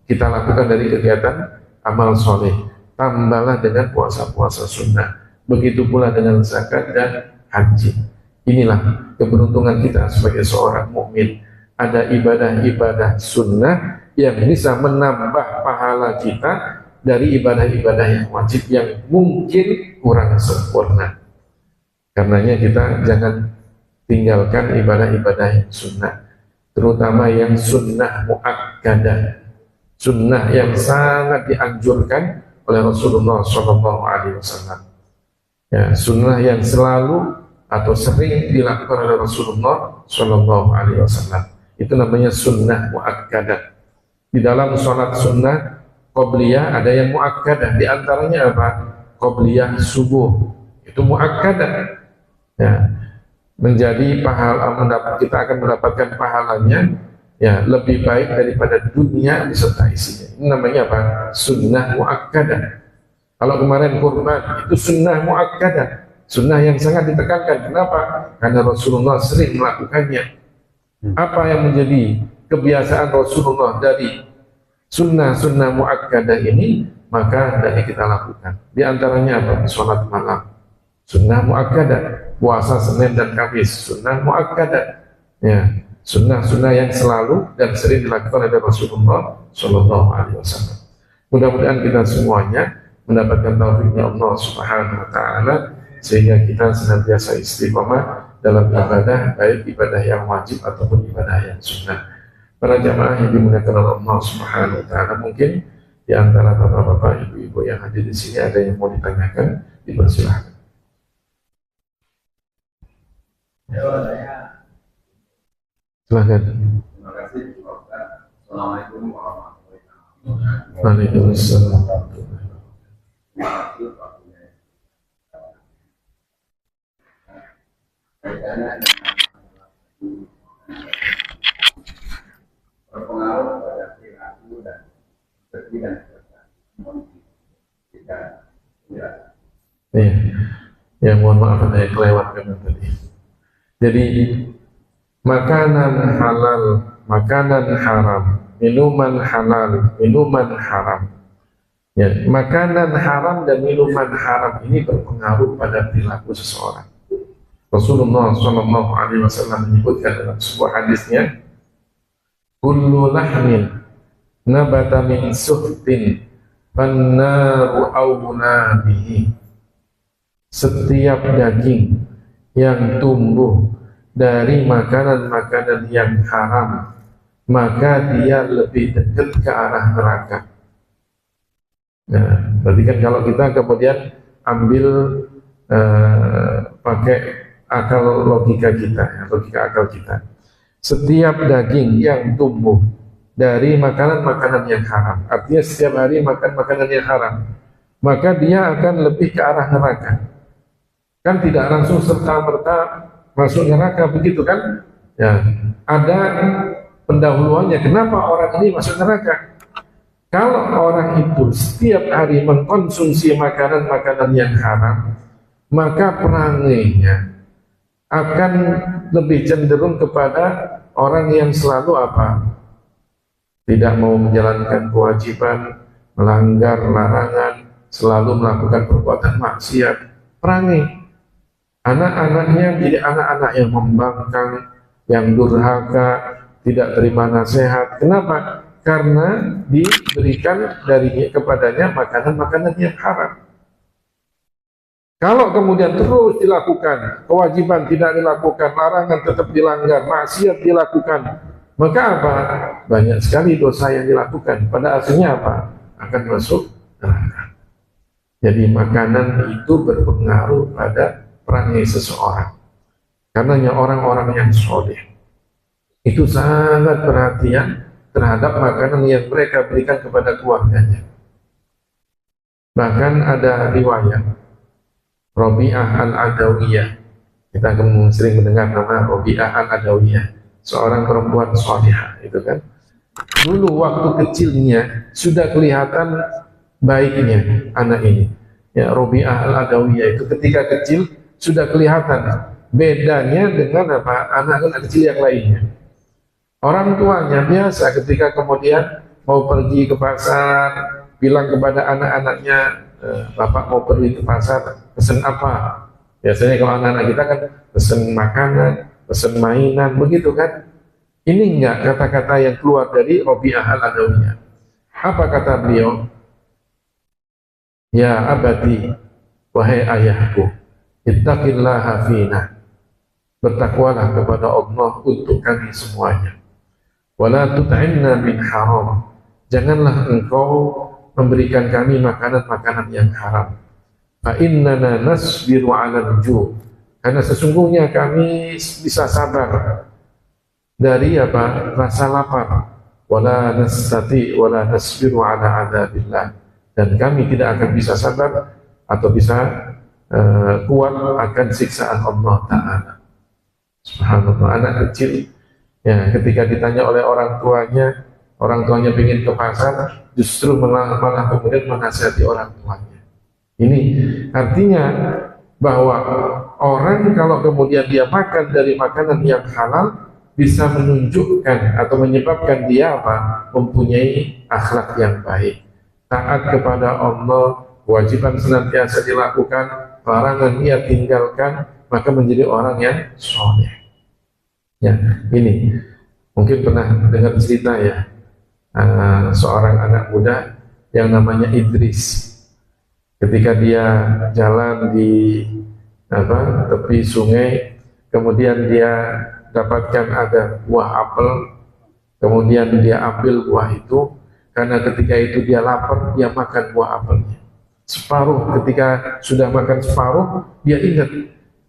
S1: kita lakukan dari kegiatan amal soleh. Tambahlah dengan puasa-puasa sunnah. Begitu pula dengan zakat dan haji. Inilah keberuntungan kita sebagai seorang mukmin. Ada ibadah-ibadah sunnah yang bisa menambah pahala kita dari ibadah-ibadah yang wajib yang mungkin kurang sempurna. Karenanya kita jangan tinggalkan ibadah-ibadah yang sunnah, terutama yang sunnah muakkadah, sunnah yang sangat dianjurkan oleh Rasulullah SAW. Ya, sunnah yang selalu atau sering dilakukan oleh Rasulullah SAW. Itu namanya sunnah muakkadah. Di dalam sholat sunnah qobliyah ada yang muakkadah. Di antaranya apa? Qobliyah subuh. Itu muakkadah. Ya, menjadi pahala, kita akan mendapatkan pahalanya ya lebih baik daripada dunia beserta isinya. Ini namanya apa? Sunnah muakkadah. Kalau kemarin kurban itu sunnah muakkadah, sunnah yang sangat ditekankan. Kenapa? Karena Rasulullah sering melakukannya. Apa yang menjadi kebiasaan Rasulullah dari sunnah-sunnah muakkadah ini, maka hendaknya kita lakukan. Di antaranya apa? Sholat malam, sunnah muakkadah. Puasa Senin dan Kamis, sunnah muakkadah. Ya, sunnah-sunnah yang selalu dan sering dilakukan oleh Rasulullah SAW. Mudah-mudahan kita semuanya mendapatkan taufiknya Allah Subhanahu Wa Taala sehingga kita senantiasa istiqomah dalam ibadah, baik ibadah yang wajib ataupun ibadah yang sunnah. Para jamaah yang dimuliakan oleh Allah Subhanahu Wa Taala, mungkin di antara bapak-bapak, ibu-ibu yang hadir di sini ada yang mau ditanyakan, dipersilahkan. Silahkan.
S2: Terima kasih Pak. Assalamualaikum warahmatullahi wabarakatuh.
S1: Waalaikumsalam.
S2: Terima kasih Pak. Kaitannya dengan berpengaruh pada perilaku dan rezeki dan
S1: Iya. Ya, mohon maaf ada yang kelewatkan tadi. Jadi makanan halal, makanan haram, minuman halal, minuman haram. Ya, makanan haram dan minuman haram ini berpengaruh pada perilaku seseorang. Rasulullah SAW menyebutkan dalam sebuah hadisnya, kullu lahmin nabata min suhtin fannaru awla bihi. Setiap daging yang tumbuh dari makanan-makanan yang haram, maka dia lebih dekat ke arah neraka. Nah, berarti kan kalau kita kemudian ambil pakai akal logika kita, logika akal kita, setiap daging yang tumbuh dari makanan-makanan yang haram, artinya setiap hari makan makanan yang haram, maka dia akan lebih ke arah neraka. Kan tidak langsung serta-merta masuk neraka, begitu kan? Ya, ada pendahuluannya. Kenapa orang ini masuk neraka? Kalau orang itu setiap hari mengkonsumsi makanan-makanan yang haram, maka perangainya akan lebih cenderung kepada orang yang selalu apa? Tidak mau menjalankan kewajiban, melanggar larangan, selalu melakukan perbuatan maksiat. Perangai. Anak-anaknya jadi anak-anak yang membangkang, yang durhaka, tidak terima nasihat. Kenapa? Karena diberikan dari kepadanya makanan-makanan yang haram. Kalau kemudian terus dilakukan, kewajiban tidak dilakukan, larangan tetap dilanggar, maksiat dilakukan, maka apa? Banyak sekali dosa yang dilakukan. Pada akhirnya apa? Akan masuk neraka. Jadi makanan itu berpengaruh pada perangai seseorang. Karenanya orang-orang yang soleh itu sangat perhatian terhadap makanan yang mereka berikan kepada keluarganya. Bahkan ada riwayat Rabi'ah al-Adawiyah. Kita akan sering mendengar nama Rabi'ah al-Adawiyah, seorang perempuan solehah, itu kan. Dulu waktu kecilnya sudah kelihatan baiknya anak ini. Ya, Rabi'ah al-Adawiyah itu ketika kecil sudah kelihatan bedanya dengan apa anak-anak kecil yang lainnya. Orang tuanya biasa ketika kemudian mau pergi ke pasar, bilang kepada anak-anaknya, bapak mau pergi ke pasar, pesen apa? Biasanya kalau anak-anak kita kan pesen makanan, pesen mainan, begitu kan? Ini enggak kata-kata yang keluar dari Rabi'ah al-Adawiyah. Apa kata beliau? ya abadi, wahai ayahku, ittaqillaha fina, bertakwalah kepada Allah untuk kami semuanya. Wala tut'imna min haram, janganlah engkau memberikan kami makanan-makanan yang haram. Fa innana nasbiru 'alal ju', karena sesungguhnya kami bisa sabar dari apa? Rasa lapar. Wala nasbiru 'ala 'adzabillah, dan kami tidak akan bisa sabar atau bisa kuat akan siksaan Allah Ta'ala. Subhanallah, anak kecil ya, ketika ditanya oleh orang tuanya ingin ke pasar, justru malah kemudian menasihati orang tuanya. Ini artinya bahwa orang kalau kemudian dia makan dari makanan yang halal, bisa menunjukkan atau menyebabkan dia apa? Mempunyai akhlak yang baik, taat kepada Allah, kewajiban senantiasa dilakukan, larangan ia tinggalkan, maka menjadi orang yang soleh. Ya, ini mungkin pernah dengar cerita ya, seorang anak muda yang namanya Idris. Ketika dia jalan di tepi sungai, kemudian dia dapatkan ada buah apel, kemudian dia ambil buah itu, karena ketika itu dia lapar, dia makan buah apelnya separuh. Ketika sudah makan separuh, dia ingat,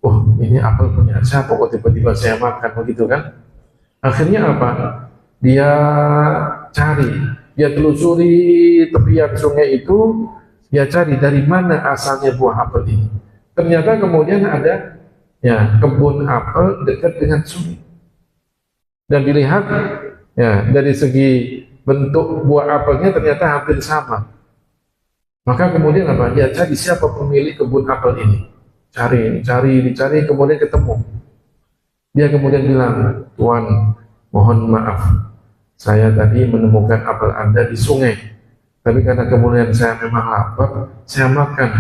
S1: oh ini apel punya siapa kok tiba-tiba saya makan, begitu kan. Akhirnya apa? Dia cari, dia telusuri tepian sungai itu, dia cari dari mana asalnya buah apel ini. Ternyata kemudian ada ya kebun apel dekat dengan sungai, dan dilihat ya dari segi bentuk buah apelnya ternyata hampir sama. Maka kemudian apa? Dia cari siapa pemilik kebun apel ini. Dicari, kemudian ketemu. Dia kemudian bilang, Tuan, mohon maaf, saya tadi menemukan apel Anda di sungai, tapi karena kemudian saya memang lapar, saya makan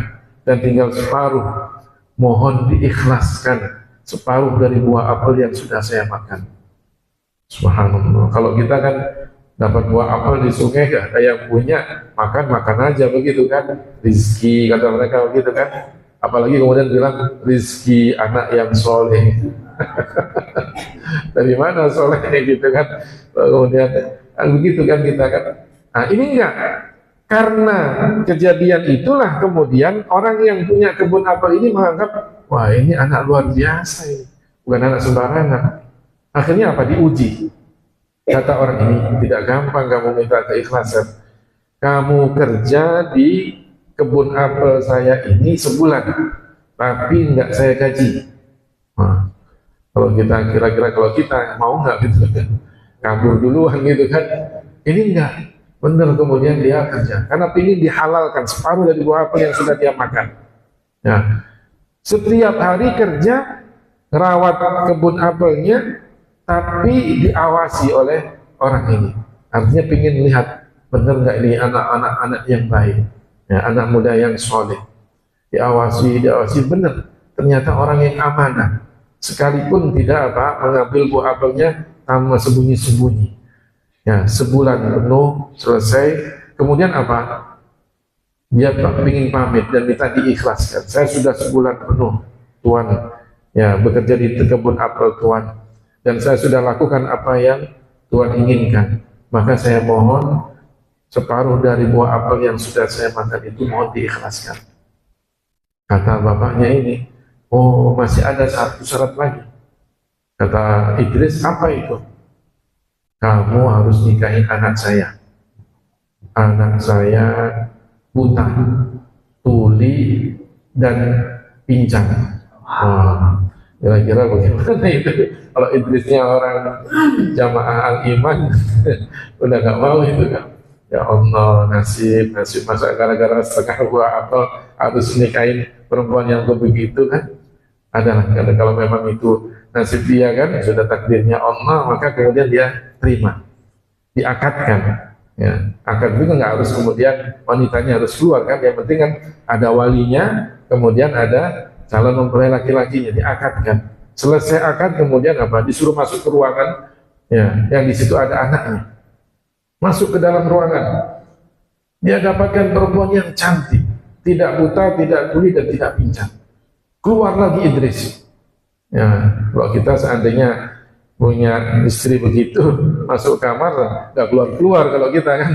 S1: dan tinggal separuh. Mohon diikhlaskan separuh dari buah apel yang sudah saya makan. Subhanallah. Kalau kita kan dapat buah apel di sungai, gak ada yang punya, makan aja, begitu kan. Rizki, kata mereka begitu kan. Apalagi kemudian bilang rizki anak yang soleh. Dari mana solehnya gitu kan. Kemudian begitu kan kita kan. Nah ini enggak, karena kejadian itulah kemudian orang yang punya kebun apel ini menganggap, wah ini anak luar biasa ini, bukan anak sembarangan. Akhirnya apa? Diuji. Kata orang ini, tidak gampang kamu minta keikhlasan. Kamu kerja di kebun apel saya ini sebulan, tapi enggak saya gaji. Nah, kalau kita kira-kira kalau kita mau nggak gitu kan, kabur duluan gitu kan. Ini enggak. Benar, kemudian dia kerja karena ingin dihalalkan separuh dari buah apel yang sudah dia makan. Nah, setiap hari kerja merawat kebun apelnya, tapi diawasi oleh orang ini. Artinya ingin lihat benar nggak ini anak-anak yang baik, ya, anak muda yang soleh. Diawasi benar. Ternyata orang yang amanah, sekalipun tidak mengambil buah apelnya tanpa sembunyi-sembunyi. Ya, sebulan penuh selesai, kemudian apa? Dia ingin pamit dan minta diikhlaskan. Saya sudah sebulan penuh, Tuan, ya bekerja di kebun apel Tuan, dan saya sudah lakukan apa yang Tuan inginkan. Maka saya mohon separuh dari buah apel yang sudah saya makan itu mohon diikhlaskan. Kata bapaknya ini, oh masih ada satu syarat lagi. Kata Idris, apa itu? Kamu harus nikahin anak saya. Anak saya buta, tuli, dan pincang. Kira-kira bagaimana itu? Kalau Idrisnya orang jamaah al-iman, udah gak mau itu kan. Ya Allah, nasib masa gara-gara setengah buah apel harus nikahin perempuan yang begitu kan? Adalah, karena kalau memang itu nasib dia kan, sudah takdirnya Allah, maka kemudian dia terima, diakadkan. Ya, akad juga nggak harus kemudian wanitanya harus keluar kan, yang penting kan ada walinya, kemudian ada calon mempelai laki-lakinya, diakadkan. Selesai akad kemudian apa? Disuruh masuk ke ruangan, ya, yang di situ ada anaknya. Masuk ke dalam ruangan, dia dapatkan perempuan yang cantik, tidak buta, tidak tuli, dan tidak pincang. Keluar lagi Idris. Ya, kalau kita seandainya punya istri begitu, masuk kamar nggak keluar-keluar kalau kita kan.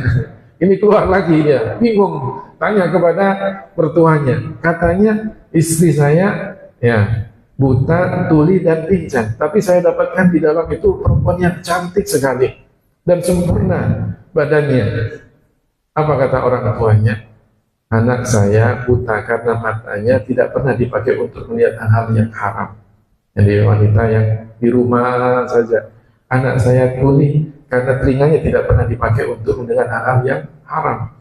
S1: Ini keluar lagi dia, bingung, tanya kepada mertuanya, katanya istri saya ya buta, tuli, dan pincang, tapi saya dapatkan di dalam itu perempuan yang cantik sekali dan sempurna badannya. Apa kata orang tuanya? Anak saya buta karena matanya tidak pernah dipakai untuk melihat hal-hal yang haram. Jadi wanita yang di rumah saja. Anak saya tuli karena telinganya tidak pernah dipakai untuk mendengar hal-hal yang haram.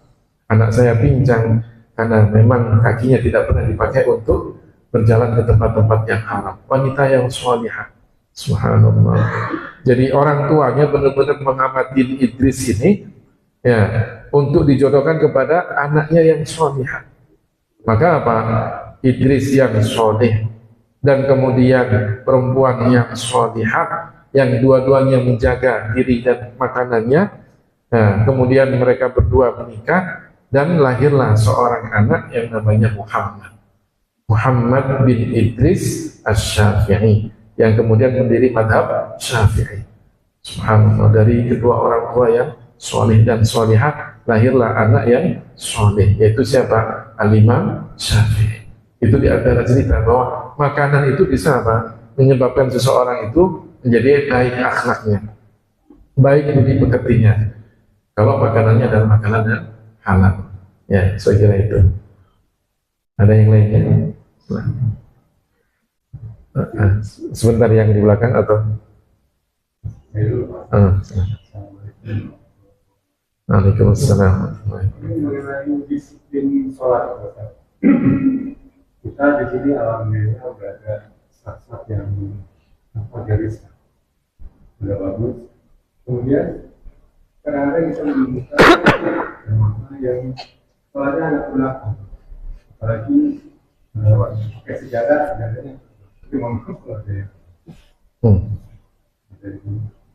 S1: Anak saya pincang karena memang kakinya tidak pernah dipakai untuk berjalan ke tempat-tempat yang haram. Wanita yang sholihah. Subhanallah. Jadi orang tuanya benar-benar mengamati Idris ini ya untuk dijodohkan kepada anaknya yang sholihah. Maka apa? Idris yang sholih dan kemudian perempuan yang sholihah yang dua-duanya menjaga diri dan makanannya. Nah, kemudian mereka berdua menikah dan lahirlah seorang anak yang namanya Muhammad bin Idris Asy-Syafi'i yang kemudian mendiri madhab Syafi'i. Subhanallah, dari kedua orang tua yang soleh dan solihah lahirlah anak yang soleh, yaitu siapa? Al-Imam Syafi'i. Itu di antara cerita bahwa makanan itu bisa apa? Menyebabkan seseorang itu menjadi baik akhlaknya, baik budi pekertinya. Kalau makanannya adalah makanan yang halal, ya saya kira itu. Ada yang lainnya? Sebentar yang di belakang atau? Waalaikumsalam.
S2: Mengenai disiplin sholat, kita di sini alhamdulillah berada saat yang garis sudah bagus. Kemudian kadang-kadang kita menemukan yang sholatnya agak belakang, apalagi pakai sejadahnya itu memang ya.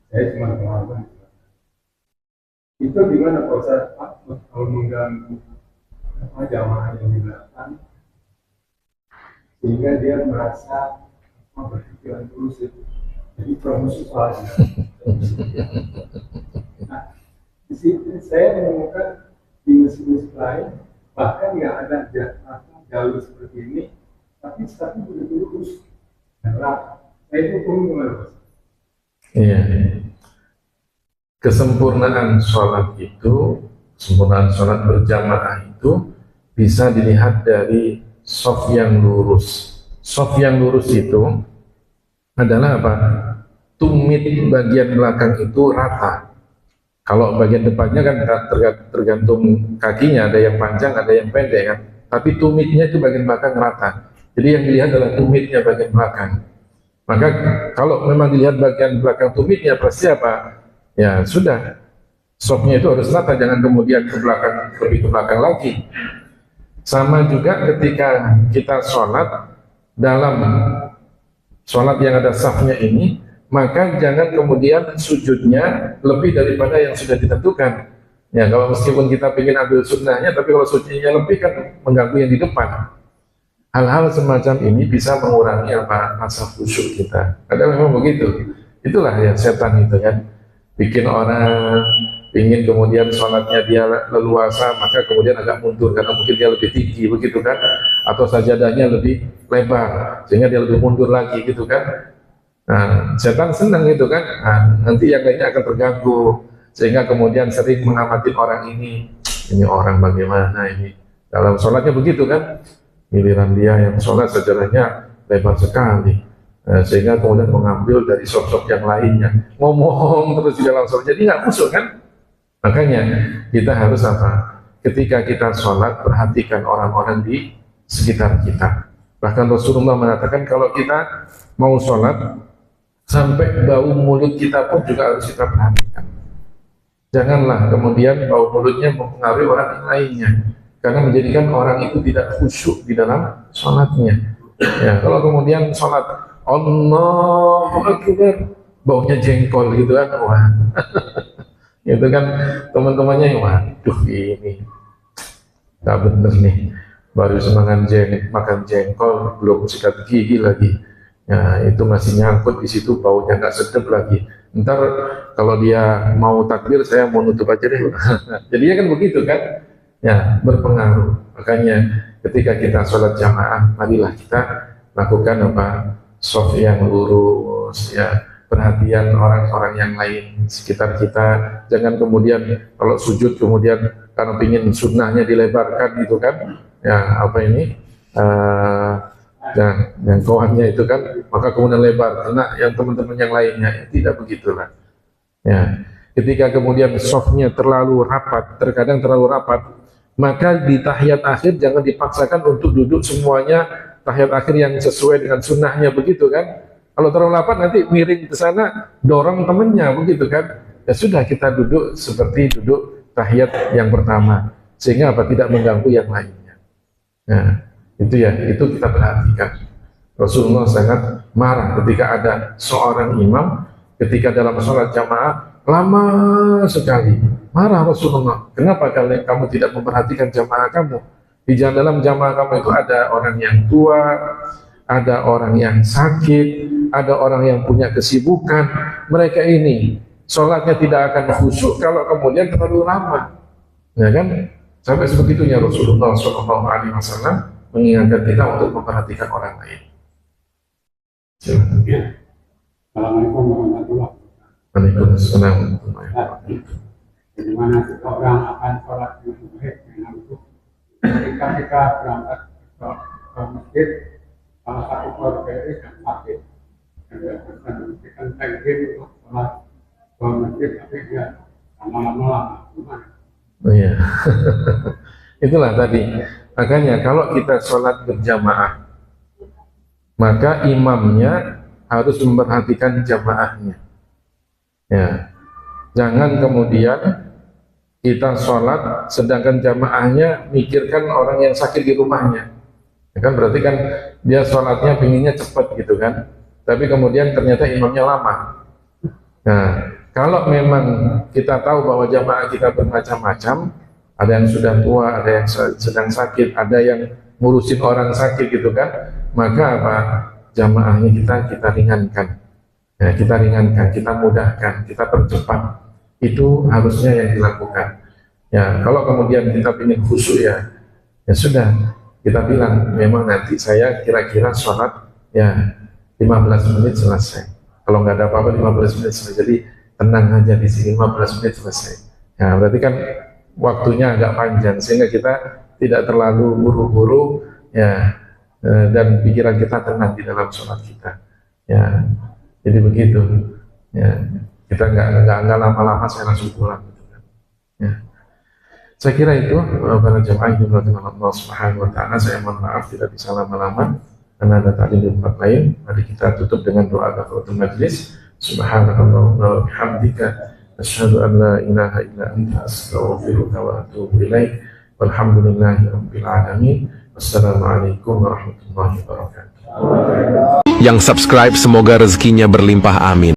S2: Saya cuma pengalaman itu gimana Pak Ustaz, kalau mengganggu jamaah yang di belakang sehingga dia merasa berpikiran terus itu jadi promosi soalnya. Nah, di situ saya menemukan di masjid lain bahkan nggak ada jalur seperti ini, tapi begitu lurus dan rata. Nah itu pun gimana Pak?
S1: Iya. Kesempurnaan sholat itu, kesempurnaan sholat berjamaah itu bisa dilihat dari shaf yang lurus. Shaf yang lurus itu adalah apa? Tumit bagian belakang itu rata. Kalau bagian depannya kan tergantung kakinya, ada yang panjang, ada yang pendek kan. Tapi tumitnya itu bagian belakang rata. Jadi yang dilihat adalah tumitnya bagian belakang. Maka kalau memang dilihat bagian belakang tumitnya pasti apa? Ya sudah, shafnya itu harus rata, jangan kemudian ke belakang, lebih ke belakang lagi. Sama juga ketika kita sholat, dalam sholat yang ada shafnya ini, maka jangan kemudian sujudnya lebih daripada yang sudah ditentukan. Ya kalau meskipun kita ingin ambil sunnahnya, tapi kalau sujudnya lebih kan mengganggu yang di depan. Hal-hal semacam ini bisa mengurangi apa rasa khusyuk kita. Kadang memang begitu. Itulah ya setan itu kan. Bikin orang ingin kemudian sholatnya dia leluasa, maka kemudian agak mundur karena mungkin dia lebih tinggi begitu kan, atau sajadahnya lebih lebar sehingga dia lebih mundur lagi gitu kan. Nah, setan senang gitu kan. Nah, nanti yang lainnya akan terganggu sehingga kemudian sering mengamati orang ini orang bagaimana ini dalam sholatnya begitu kan. Giliran dia yang sholat sajadahnya lebar sekali. Sehingga kemudian mengambil dari sosok yang lainnya, ngomong terus di dalam sholat, jadi nggak khusyuk kan. Makanya kita harus apa? Ketika kita sholat, perhatikan orang-orang di sekitar kita. Bahkan Rasulullah mengatakan kalau kita mau sholat, sampai bau mulut kita pun juga harus kita perhatikan. Janganlah kemudian bau mulutnya mempengaruhi orang yang lainnya, karena menjadikan orang itu tidak khusyuk di dalam sholatnya. Ya, kalau kemudian sholat Allahu Akbar, baunya jengkol gitu kan, wah, itu kan teman-temannya, waduh ini tak bener nih, baru makan jengkol, belum sikat gigi lagi. Ya, itu masih nyangkut di situ, baunya nggak sedap lagi. Ntar kalau dia mau takbir, saya mau nutup aja deh. Jadinya kan begitu kan? Ya, berpengaruh. Makanya ketika kita sholat jamaah, marilah kita lakukan shaf yang lurus, ya, perhatian orang-orang yang lain sekitar kita. Jangan kemudian kalau sujud kemudian karena ingin sunnahnya dilebarkan gitu kan, ya yang kawannya itu kan, maka kemudian lebar karena yang teman-teman yang lainnya, ya, tidak begitulah. Ya, ketika kemudian softnya terlalu rapat, terkadang terlalu rapat, maka di tahiyat akhir jangan dipaksakan untuk duduk semuanya tahiyat akhir yang sesuai dengan sunnahnya, begitu kan? Kalau terlalu rapat nanti miring ke sana, dorong temennya, begitu kan? Ya sudah, kita duduk seperti duduk tahiyat yang pertama, sehingga tidak mengganggu yang lainnya. Nah, itu ya, itu kita perhatikan. Rasulullah sangat marah ketika ada seorang imam ketika dalam sholat jamaah lama sekali. Marah Rasulullah, kenapa kamu tidak memperhatikan jamaah kamu? Di dalam jamaah kamu itu ada orang yang tua, ada orang yang sakit, ada orang yang punya kesibukan. Mereka ini sholatnya tidak akan khusyuk kalau kemudian terlalu lama, ya kan? Sampai sebegitunya Rasulullah SAW mengingatkan kita untuk memperhatikan orang lain. Silakan.
S2: Assalamualaikum warahmatullahi wabarakatuh.
S1: Waalaikumsalam warahmatullahi wabarakatuh.
S2: Bagaimana seseorang akan sholat dengan baik dengan itu? Ketika kita berangkat ke masjid, salah satu keluarga yang sakit, dan dia bisa memberikan takbir untuk sholat ke masjid, tapi dia lama-lama gimana?
S1: Oh iya. Itulah tadi. Makanya kalau kita sholat berjamaah, maka imamnya harus memperhatikan jamaahnya. Ya, jangan kemudian kita sholat sedangkan jamaahnya mikirkan orang yang sakit di rumahnya. Ya kan, berarti kan dia sholatnya pinginnya cepat gitu kan, tapi kemudian ternyata imamnya lama. Nah, kalau memang kita tahu bahwa jamaah kita bermacam-macam, ada yang sudah tua, ada yang sedang sakit, ada yang ngurusin orang sakit gitu kan, maka jamaahnya kita ringankan, ya, kita ringankan, kita mudahkan, kita percepat. Itu harusnya yang dilakukan. Ya, kalau kemudian kita ingin khusyuk, ya sudah, kita bilang memang nanti saya kira-kira sholat ya 15 menit selesai. Kalau nggak ada apa-apa 15 menit selesai. Jadi tenang aja di sini, 15 menit selesai. Ya, berarti kan waktunya agak panjang sehingga kita tidak terlalu buru-buru, ya, dan pikiran kita tenang di dalam sholat kita. Ya, jadi begitu. Ya, kita nggak lama-lama saya langsung pulang. Gitu kan. Ya. Saya kira itu para jemaah yang dimuliakan Allah Subhanahu Wa Taala. Saya mohon maaf tidak bisa lama-lama karena ada tadi di tempat lain. Mari kita tutup dengan doa kafaratul majlis. Subhanallah wa bihamdika asyhadu an la ilaha illa anta astaghfiruka wa atubu ilaik. Walhamdulillahi rabbil alamin. Wassalamualaikum warahmatullahi wabarakatuh.
S3: Yang subscribe semoga rezekinya berlimpah, amin.